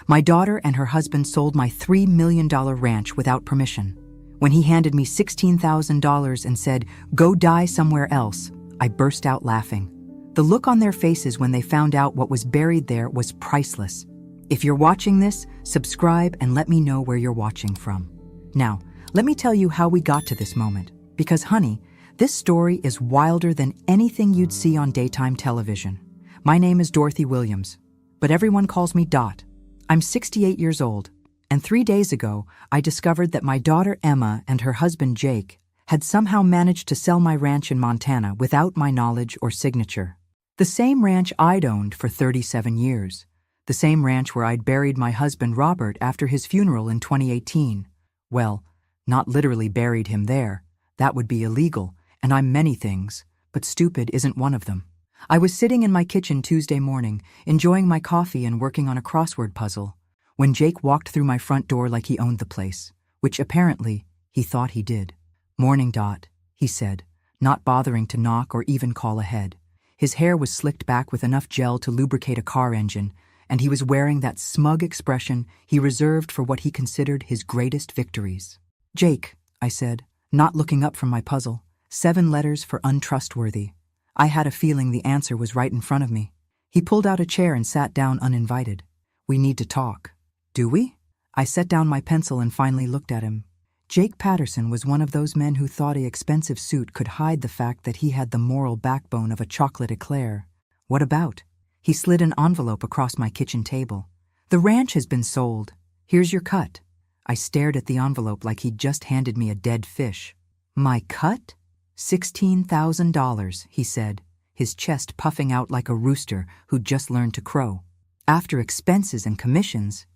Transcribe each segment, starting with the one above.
My daughter and her husband sold my $3 million ranch without permission. When he handed me $16,000 and said, "Go die somewhere else," I burst out laughing. The look on their faces when they found out what was buried there was priceless. If you're watching this, subscribe and let me know where you're watching from. Now, let me tell you how we got to this moment. Because, honey, this story is wilder than anything you'd see on daytime television. My name is Dorothy Williams, but everyone calls me Dot. I'm 68 years old, and 3 days ago, I discovered that my daughter Emma and her husband Jake had somehow managed to sell my ranch in Montana without my knowledge or signature. The same ranch I'd owned for 37 years. The same ranch where I'd buried my husband Robert after his funeral in 2018. Well, not literally buried him there. That would be illegal, and I'm many things, but stupid isn't one of them. I was sitting in my kitchen Tuesday morning, enjoying my coffee and working on a crossword puzzle, when Jake walked through my front door like he owned the place, which apparently he thought he did. "Morning, Dot," he said, not bothering to knock or even call ahead. His hair was slicked back with enough gel to lubricate a car engine, and he was wearing that smug expression he reserved for what he considered his greatest victories. "Jake," I said, not looking up from my puzzle. 7 letters for untrustworthy. I had a feeling the answer was right in front of me. He pulled out a chair and sat down uninvited. "We need to talk." "Do we?" I set down my pencil and finally looked at him. Jake Patterson was one of those men who thought an expensive suit could hide the fact that he had the moral backbone of a chocolate eclair. "What about?" He slid an envelope across my kitchen table. "The ranch has been sold. Here's your cut." I stared at the envelope like he'd just handed me a dead fish. "My cut?" $16,000, he said, his chest puffing out like a rooster who'd just learned to crow. "After expenses and commissions."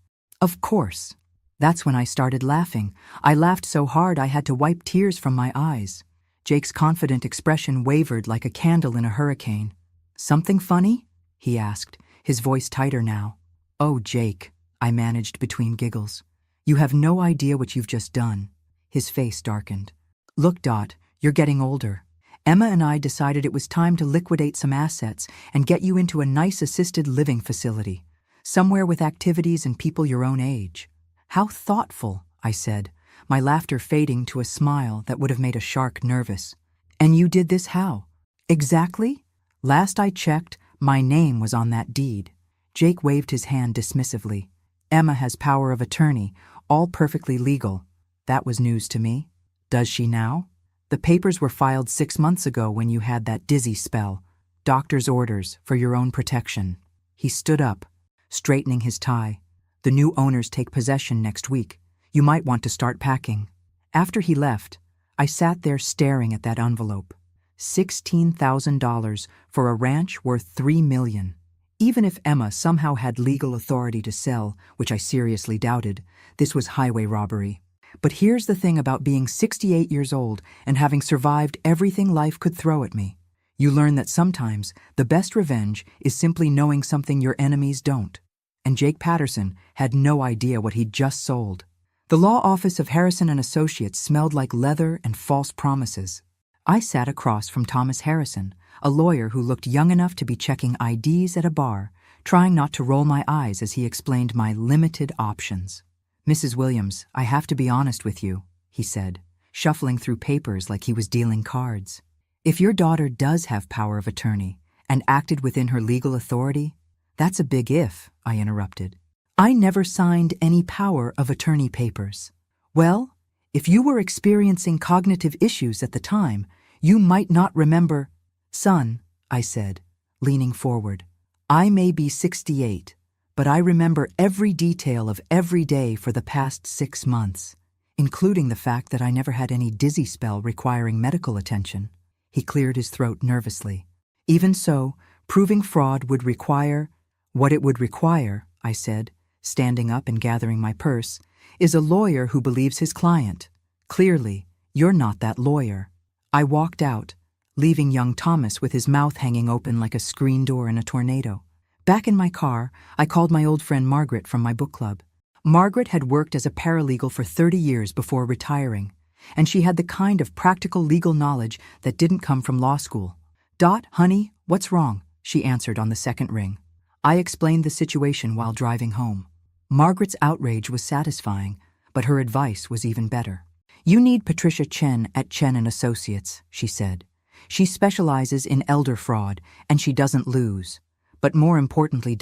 "Of course." That's when I started laughing. I laughed so hard I had to wipe tears from my eyes. Jake's confident expression wavered like a candle in a hurricane. "Something funny?" he asked, his voice tighter now. "Oh, Jake," I managed between giggles. "You have no idea what you've just done." His face darkened. "Look, Dot, you're getting older. Emma and I decided it was time to liquidate some assets and get you into a nice assisted living facility, somewhere with activities and people your own age." "How thoughtful," I said, my laughter fading to a smile that would have made a shark nervous. "And you did this how?" "Exactly? Last I checked, my name was on that deed." Jake waved his hand dismissively. "Emma has power of attorney, all perfectly legal." That was news to me. "Does she now?" "The papers were filed 6 months ago when you had that dizzy spell. Doctor's orders for your own protection." He stood up, straightening his tie. "The new owners take possession next week. You might want to start packing." After he left, I sat there staring at that envelope. $16,000 for a ranch worth $3 million. Even if Emma somehow had legal authority to sell, which I seriously doubted, this was highway robbery. But here's the thing about being 68 years old and having survived everything life could throw at me. You learn that sometimes the best revenge is simply knowing something your enemies don't. And Jake Patterson had no idea what he'd just sold. The law office of Harrison & Associates smelled like leather and false promises. I sat across from Thomas Harrison, a lawyer who looked young enough to be checking IDs at a bar, trying not to roll my eyes as he explained my limited options. "Mrs. Williams, I have to be honest with you," he said, shuffling through papers like he was dealing cards. "If your daughter does have power of attorney and acted within her legal authority—" "That's a big if," I interrupted. "I never signed any power of attorney papers." "Well, if you were experiencing cognitive issues at the time, you might not remember—" "Son," I said, leaning forward, "I may be 68, but I remember every detail of every day for the past 6 months, including the fact that I never had any dizzy spell requiring medical attention." He cleared his throat nervously. "Even so, proving fraud would require—" "What it would require," I said, standing up and gathering my purse, "is a lawyer who believes his client. Clearly, you're not that lawyer." I walked out, leaving young Thomas with his mouth hanging open like a screen door in a tornado. Back in my car, I called my old friend Margaret from my book club. Margaret had worked as a paralegal for 30 years before retiring, and she had the kind of practical legal knowledge that didn't come from law school. "Dot, honey, what's wrong?" she answered on the second ring. I explained the situation while driving home. Margaret's outrage was satisfying, but her advice was even better. You need Patricia Chen at Chen & Associates, she said. She specializes in elder fraud, and she doesn't lose. But more importantly,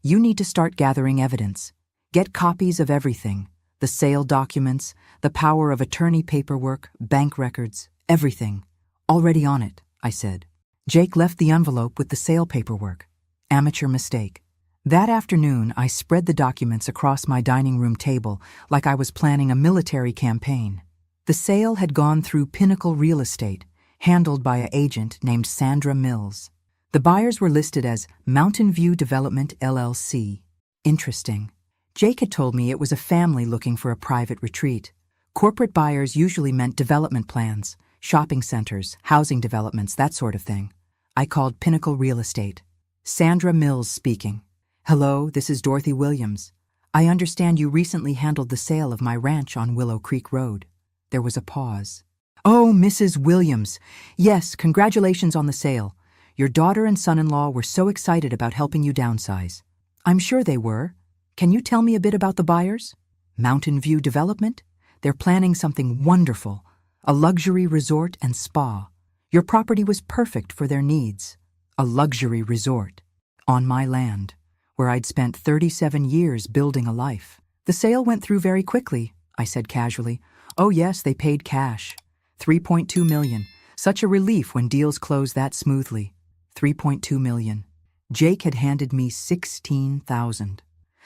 you need to start gathering evidence. Get copies of everything. The sale documents, the power of attorney paperwork, bank records, everything. Already on it, I said. Jake left the envelope with the sale paperwork. Amateur mistake. That afternoon, I spread the documents across my dining room table like I was planning a military campaign. The sale had gone through Pinnacle Real Estate, handled by an agent named Sandra Mills. The buyers were listed as Mountain View Development LLC. Interesting. Jake had told me it was a family looking for a private retreat. Corporate buyers usually meant development plans, shopping centers, housing developments, that sort of thing. I called Pinnacle Real Estate. Sandra Mills speaking. Hello, this is Dorothy Williams. I understand you recently handled the sale of my ranch on Willow Creek Road. There was a pause. Oh, Mrs. Williams. Yes, congratulations on the sale. Your daughter and son-in-law were so excited about helping you downsize. I'm sure they were. Can you tell me a bit about the buyers? Mountain View Development? They're planning something wonderful. A luxury resort and spa. Your property was perfect for their needs. A luxury resort. On my land, where I'd spent 37 years building a life. The sale went through very quickly, I said casually. Oh yes, they paid cash. $3.2 million. Such a relief when deals close that smoothly. $3.2 million. Jake had handed me $16,000.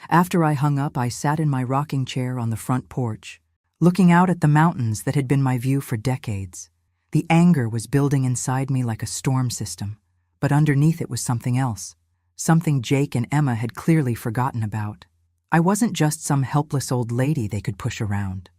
After I hung up, I sat in my rocking chair on the front porch, looking out at the mountains that had been my view for decades. The anger was building inside me like a storm system, but underneath it was something else. Something Jake and Emma had clearly forgotten about. I wasn't just some helpless old lady they could push around.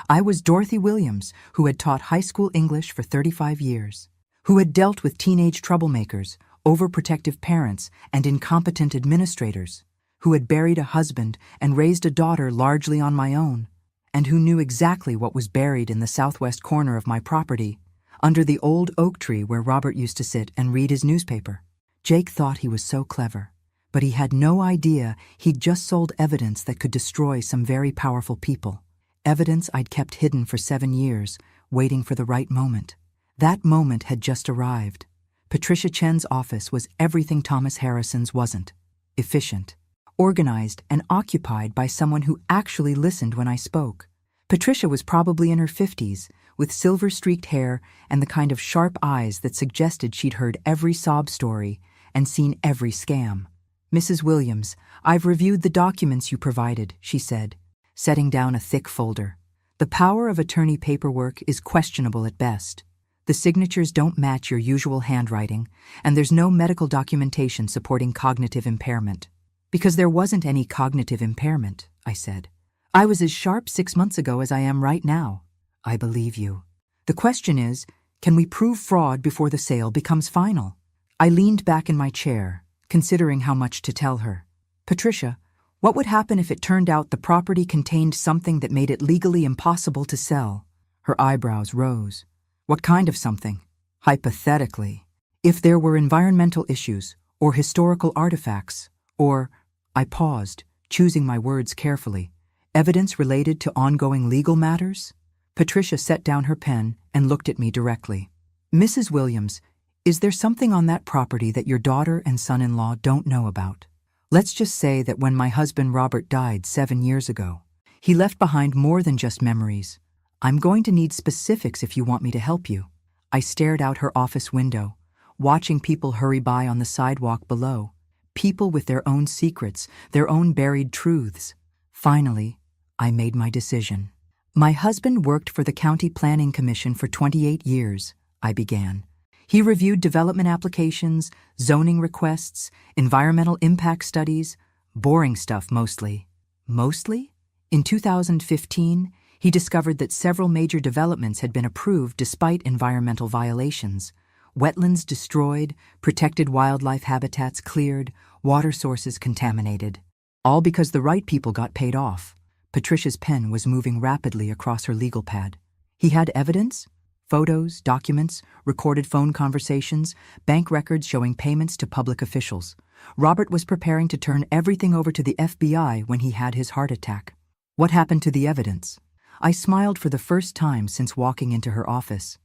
I was Dorothy Williams, who had taught high school English for 35 years, who had dealt with teenage troublemakers, overprotective parents, and incompetent administrators, who had buried a husband and raised a daughter largely on my own, and who knew exactly what was buried in the southwest corner of my property, under the old oak tree where Robert used to sit and read his newspaper. Jake thought he was so clever, but he had no idea he'd just sold evidence that could destroy some very powerful people. Evidence I'd kept hidden for 7 years, waiting for the right moment. That moment had just arrived. Patricia Chen's office was everything Thomas Harrison's wasn't. Efficient, organized, and occupied by someone who actually listened when I spoke. Patricia was probably in her 50s, with silver-streaked hair and the kind of sharp eyes that suggested she'd heard every sob story and seen every scam. Mrs. Williams, I've reviewed the documents you provided, she said, setting down a thick folder. The power of attorney paperwork is questionable at best. The signatures don't match your usual handwriting, and there's no medical documentation supporting cognitive impairment. Because there wasn't any cognitive impairment, I said. I was as sharp 6 months ago as I am right now. I believe you. The question is, can we prove fraud before the sale becomes final? I leaned back in my chair, considering how much to tell her. Patricia, what would happen if it turned out the property contained something that made it legally impossible to sell? Her eyebrows rose. What kind of something? Hypothetically, if there were environmental issues, or historical artifacts, or, I paused, choosing my words carefully, evidence related to ongoing legal matters? Patricia set down her pen and looked at me directly. Mrs. Williams, is there something on that property that your daughter and son-in-law don't know about? Let's just say that when my husband Robert died 7 years ago, he left behind more than just memories. I'm going to need specifics if you want me to help you. I stared out her office window, watching people hurry by on the sidewalk below. People with their own secrets, their own buried truths. Finally, I made my decision. My husband worked for the County Planning Commission for 28 years, I began. He reviewed development applications, zoning requests, environmental impact studies, boring stuff mostly. Mostly? In 2015, he discovered that several major developments had been approved despite environmental violations. Wetlands destroyed, protected wildlife habitats cleared, water sources contaminated. All because the right people got paid off. Patricia's pen was moving rapidly across her legal pad. He had evidence? Photos, documents, recorded phone conversations, bank records showing payments to public officials. Robert was preparing to turn everything over to the FBI when he had his heart attack. What happened to the evidence? I smiled for the first time since walking into her office.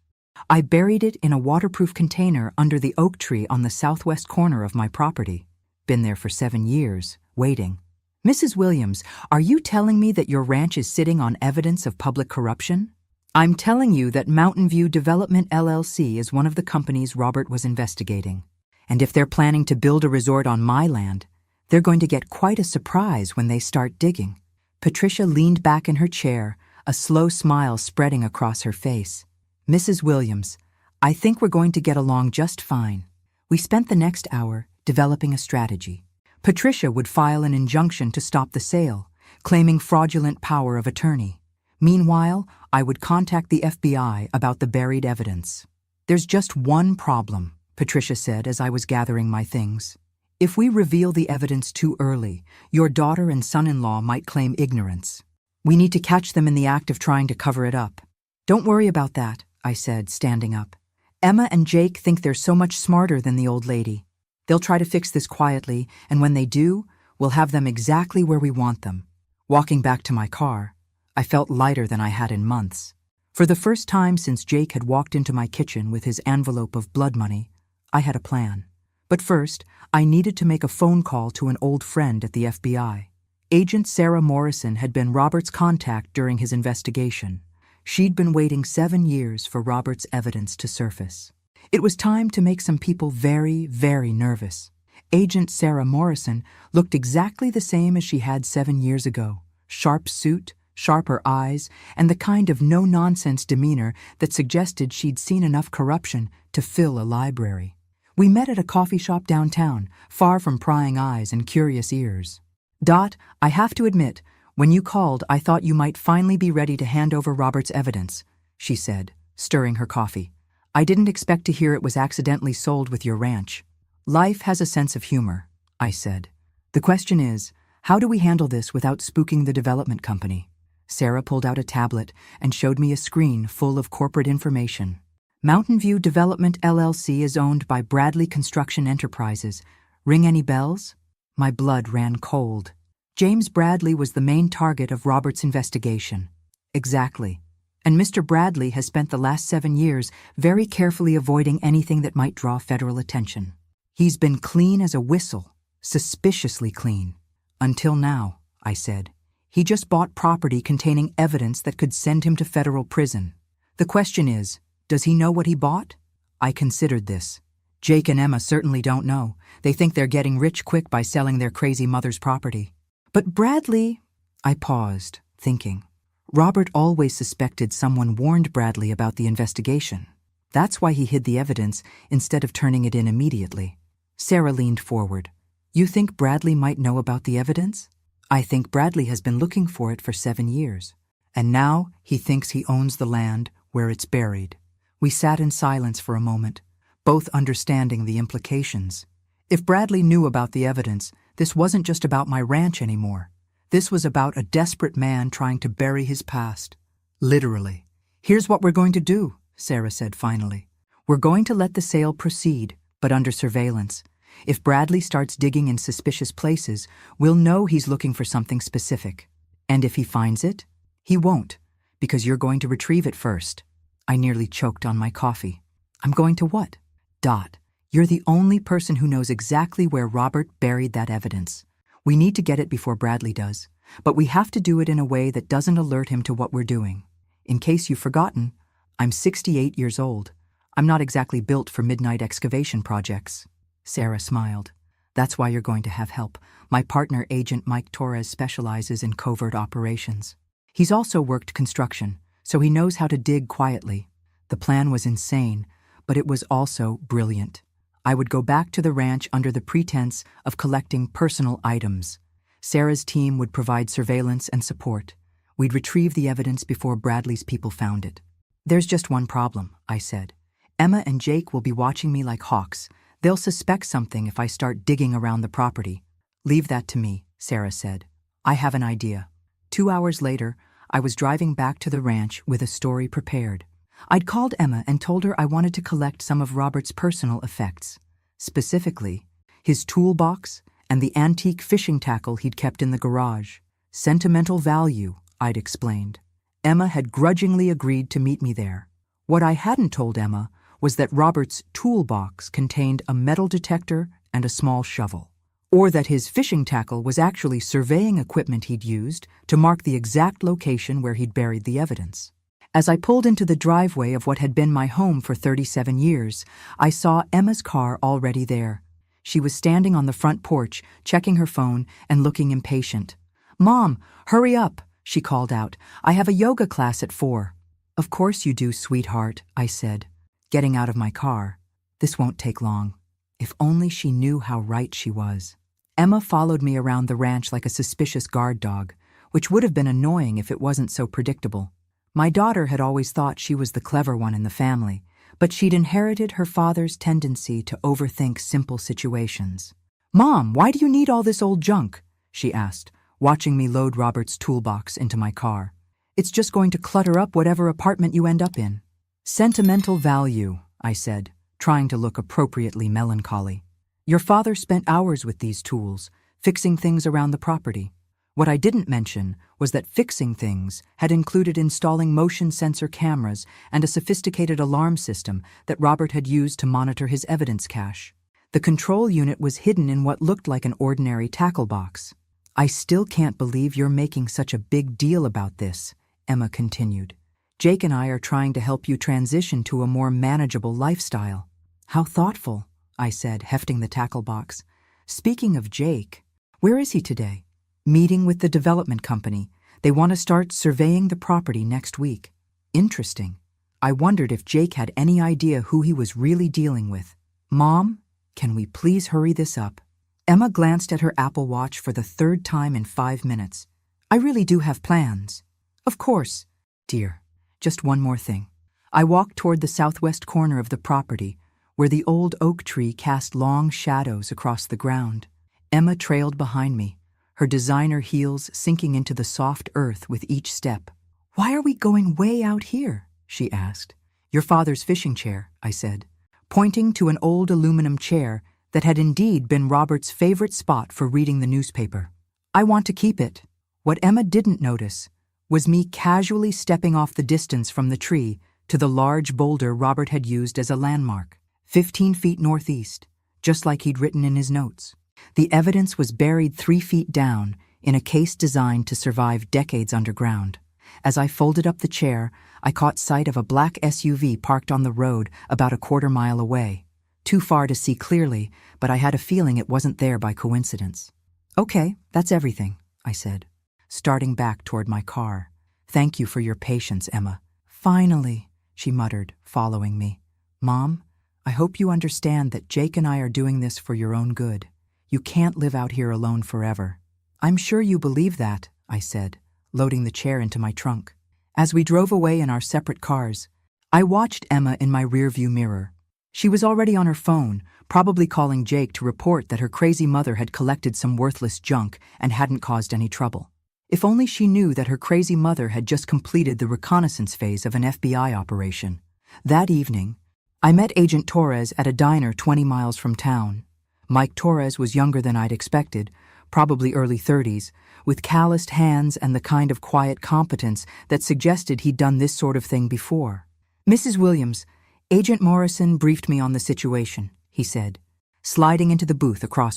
I buried it in a waterproof container under the oak tree on the southwest corner of my property. Been there for 7 years, waiting. Mrs. Williams, are you telling me that your ranch is sitting on evidence of public corruption? I'm telling you that Mountain View Development LLC is one of the companies Robert was investigating. And if they're planning to build a resort on my land, they're going to get quite a surprise when they start digging. Patricia leaned back in her chair, a slow smile spreading across her face. Mrs. Williams, I think we're going to get along just fine. We spent the next hour developing a strategy. Patricia would file an injunction to stop the sale, claiming fraudulent power of attorney. Meanwhile, I would contact the FBI about the buried evidence. There's just one problem, Patricia said as I was gathering my things. If we reveal the evidence too early, your daughter and son-in-law might claim ignorance. We need to catch them in the act of trying to cover it up. Don't worry about that, I said, standing up. Emma and Jake think they're so much smarter than the old lady. They'll try to fix this quietly, and when they do, we'll have them exactly where we want them. Walking back to my car, I felt lighter than I had in months. For the first time since Jake had walked into my kitchen with his envelope of blood money, I had a plan. But first, I needed to make a phone call to an old friend at the FBI. Agent Sarah Morrison had been Robert's contact during his investigation. She'd been waiting 7 years for Robert's evidence to surface. It was time to make some people very, very nervous. Agent Sarah Morrison looked exactly the same as she had 7 years ago. Sharp suit, sharper eyes, and the kind of no-nonsense demeanor that suggested she'd seen enough corruption to fill a library. We met at a coffee shop downtown, far from prying eyes and curious ears. Dot, I have to admit, when you called, I thought you might finally be ready to hand over Robert's evidence, she said, stirring her coffee. I didn't expect to hear it was accidentally sold with your ranch. Life has a sense of humor, I said. The question is, how do we handle this without spooking the development company? Sarah pulled out a tablet and showed me a screen full of corporate information. Mountain View Development LLC is owned by Bradley Construction Enterprises. Ring any bells? My blood ran cold. James Bradley was the main target of Robert's investigation. Exactly. And Mr. Bradley has spent the last 7 years very carefully avoiding anything that might draw federal attention. He's been clean as a whistle, suspiciously clean. Until now, I said. He just bought property containing evidence that could send him to federal prison. The question is, does he know what he bought? I considered this. Jake and Emma certainly don't know. They think they're getting rich quick by selling their crazy mother's property. But Bradley... I paused, thinking. Robert always suspected someone warned Bradley about the investigation. That's why he hid the evidence instead of turning it in immediately. Sarah leaned forward. You think Bradley might know about the evidence? I think Bradley has been looking for it for 7 years. And now he thinks he owns the land where it's buried. We sat in silence for a moment, both understanding the implications. If Bradley knew about the evidence, this wasn't just about my ranch anymore. This was about a desperate man trying to bury his past. Literally. Here's what we're going to do, Sarah said finally. We're going to let the sale proceed, but under surveillance. If Bradley starts digging in suspicious places, we'll know he's looking for something specific. And if he finds it, he won't, because you're going to retrieve it first. I nearly choked on my coffee. I'm going to what? Dot, you're the only person who knows exactly where Robert buried that evidence. We need to get it before Bradley does, but we have to do it in a way that doesn't alert him to what we're doing. In case you've forgotten, I'm 68 years old. I'm not exactly built for midnight excavation projects. Sarah smiled. That's why you're going to have help. My partner, Agent Mike Torres, specializes in covert operations. He's also worked construction, so he knows how to dig quietly. The plan was insane, but it was also brilliant. I would go back to the ranch under the pretense of collecting personal items. Sarah's team would provide surveillance and support. We'd retrieve the evidence before Bradley's people found it. There's just one problem, I said. Emma and Jake will be watching me like hawks. They'll suspect something if I start digging around the property. Leave that to me, Sarah said. I have an idea. 2 hours later, I was driving back to the ranch with a story prepared. I'd called Emma and told her I wanted to collect some of Robert's personal effects. Specifically, his toolbox, and the antique fishing tackle he'd kept in the garage. Sentimental value, I'd explained. Emma had grudgingly agreed to meet me there. What I hadn't told Emma was that Robert's toolbox contained a metal detector and a small shovel, or that his fishing tackle was actually surveying equipment he'd used to mark the exact location where he'd buried the evidence. As I pulled into the driveway of what had been my home for 37 years, I saw Emma's car already there. She was standing on the front porch, checking her phone and looking impatient. "Mom, hurry up," she called out. "I have a yoga class at 4. "Of course you do, sweetheart," I said, getting out of my car. This won't take long. If only she knew how right she was. Emma followed me around the ranch like a suspicious guard dog, which would have been annoying if it wasn't so predictable. My daughter had always thought she was the clever one in the family, but she'd inherited her father's tendency to overthink simple situations. "Mom, why do you need all this old junk?" she asked, watching me load Robert's toolbox into my car. "It's just going to clutter up whatever apartment you end up in." "Sentimental value," I said, trying to look appropriately melancholy. "Your father spent hours with these tools, fixing things around the property. What I didn't mention was that fixing things had included installing motion sensor cameras and a sophisticated alarm system that Robert had used to monitor his evidence cache. The control unit was hidden in what looked like an ordinary tackle box. "I still can't believe you're making such a big deal about this," Emma continued. "Jake and I are trying to help you transition to a more manageable lifestyle." "How thoughtful," I said, hefting the tackle box. "Speaking of Jake, where is he today?" "Meeting with the development company. They want to start surveying the property next week." Interesting. I wondered if Jake had any idea who he was really dealing with. "Mom, can we please hurry this up?" Emma glanced at her Apple Watch for the 3rd time in 5 minutes. "I really do have plans." "Of course, dear. Just one more thing." I walked toward the southwest corner of the property, where the old oak tree cast long shadows across the ground. Emma trailed behind me, her designer heels sinking into the soft earth with each step. "Why are we going way out here?" she asked. "Your father's fishing chair," I said, pointing to an old aluminum chair that had indeed been Robert's favorite spot for reading the newspaper. "I want to keep it." What Emma didn't notice was me casually stepping off the distance from the tree to the large boulder Robert had used as a landmark, 15 feet northeast, just like he'd written in his notes. The evidence was buried 3 feet down in a case designed to survive decades underground. As I folded up the chair, I caught sight of a black SUV parked on the road about a 1/4 mile away. Too far to see clearly, but I had a feeling it wasn't there by coincidence. "Okay, that's everything," I said, starting back toward my car. "Thank you for your patience, Emma." "Finally," she muttered, following me. "Mom, I hope you understand that Jake and I are doing this for your own good. You can't live out here alone forever." "I'm sure you believe that," I said, loading the chair into my trunk. As we drove away in our separate cars, I watched Emma in my rearview mirror. She was already on her phone, probably calling Jake to report that her crazy mother had collected some worthless junk and hadn't caused any trouble. If only she knew that her crazy mother had just completed the reconnaissance phase of an FBI operation. That evening, I met Agent Torres at a diner 20 miles from town. Mike Torres was younger than I'd expected, probably early 30s, with calloused hands and the kind of quiet competence that suggested he'd done this sort of thing before. "Mrs. Williams, Agent Morrison briefed me on the situation," he said, sliding into the booth across